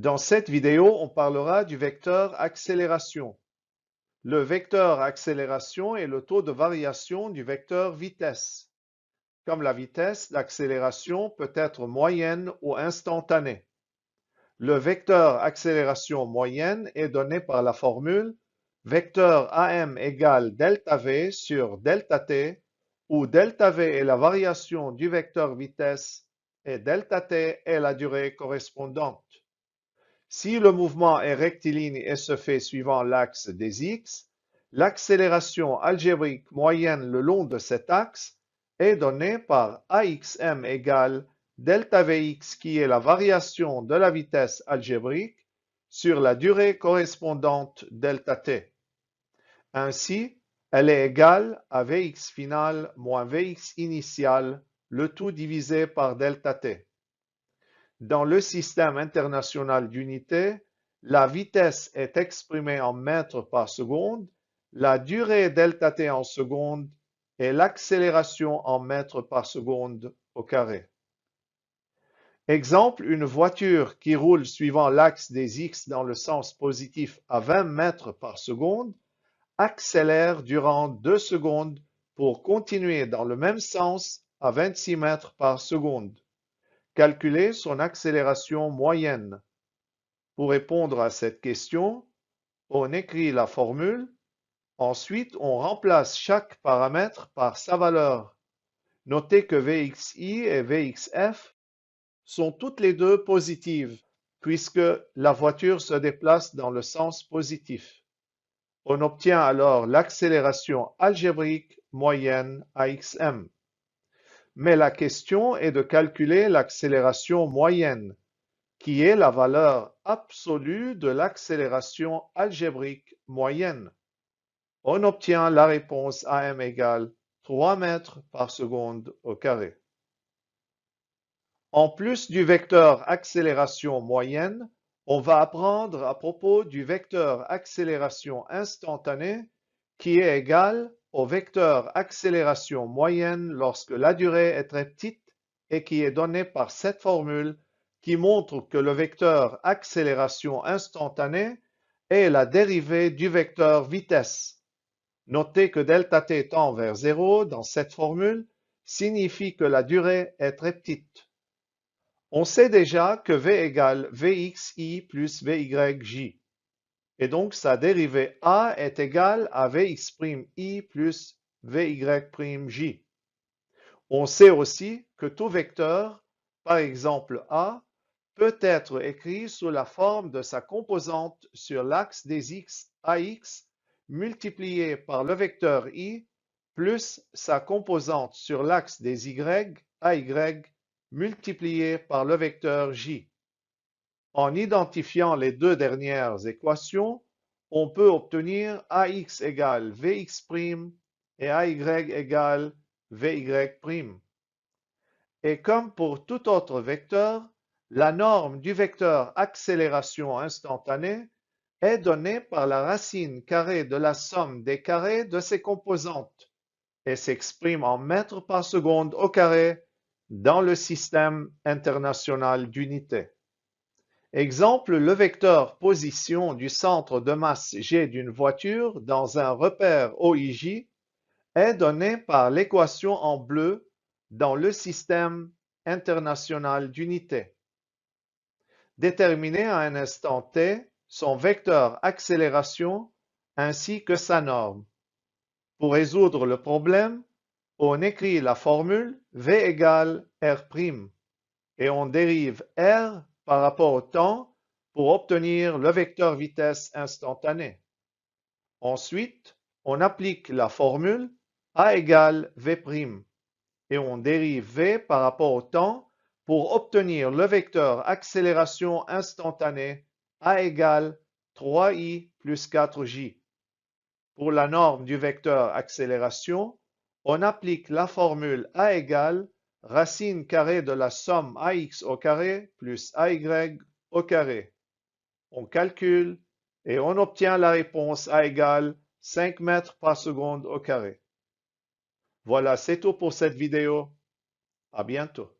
Dans cette vidéo, on parlera du vecteur accélération. Le vecteur accélération est le taux de variation du vecteur vitesse. Comme la vitesse, l'accélération peut être moyenne ou instantanée. Le vecteur accélération moyenne est donné par la formule vecteur AM égale delta V sur delta T, où delta V est la variation du vecteur vitesse et delta T est la durée correspondante. Si le mouvement est rectiligne et se fait suivant l'axe des x, l'accélération algébrique moyenne le long de cet axe est donnée par AXM égale delta Vx qui est la variation de la vitesse algébrique sur la durée correspondante delta t. Ainsi, elle est égale à Vx final moins Vx initial, le tout divisé par delta t. Dans le système international d'unités, la vitesse est exprimée en mètres par seconde, la durée delta t en secondes et l'accélération en mètres par seconde au carré. Exemple, une voiture qui roule suivant l'axe des x dans le sens positif à 20 mètres par seconde accélère durant 2 secondes pour continuer dans le même sens à 26 mètres par seconde. Calculer son accélération moyenne. Pour répondre à cette question, on écrit la formule. Ensuite, on remplace chaque paramètre par sa valeur. Notez que Vxi et Vxf sont toutes les deux positives, puisque la voiture se déplace dans le sens positif. On obtient alors l'accélération algébrique moyenne AXM. Mais la question est de calculer l'accélération moyenne, qui est la valeur absolue de l'accélération algébrique moyenne. On obtient la réponse AM égale 3 mètres par seconde au carré. En plus du vecteur accélération moyenne, on va apprendre à propos du vecteur accélération instantanée qui est égal au vecteur accélération moyenne lorsque la durée est très petite et qui est donné par cette formule qui montre que le vecteur accélération instantanée est la dérivée du vecteur vitesse. Notez que delta t tend vers 0 dans cette formule signifie que la durée est très petite. On sait déjà que V égale Vxi plus Vyj. Et donc, sa dérivée A est égale à Vx' plus Vy'. On sait aussi que tout vecteur, par exemple A, peut être écrit sous la forme de sa composante sur l'axe des x ax multiplié par le vecteur i plus sa composante sur l'axe des y ay multiplié par le vecteur j. En identifiant les deux dernières équations, on peut obtenir ax égale vx' et ay égale vy'. Et comme pour tout autre vecteur, la norme du vecteur accélération instantanée est donnée par la racine carrée de la somme des carrés de ses composantes et s'exprime en mètres par seconde au carré dans le système international d'unités. Exemple, le vecteur position du centre de masse G d'une voiture dans un repère OIJ est donné par l'équation en bleu dans le système international d'unités. Déterminer à un instant t son vecteur accélération ainsi que sa norme. Pour résoudre le problème, on écrit la formule V égale R' et on dérive R par rapport au temps pour obtenir le vecteur vitesse instantanée. Ensuite, on applique la formule A égale V' et on dérive V par rapport au temps pour obtenir le vecteur accélération instantanée A égale 3i plus 4j. Pour la norme du vecteur accélération, on applique la formule A égale racine carrée de la somme ax au carré plus ay au carré. On calcule et on obtient la réponse A égale 5 mètres par seconde au carré. Voilà, c'est tout pour cette vidéo. À bientôt.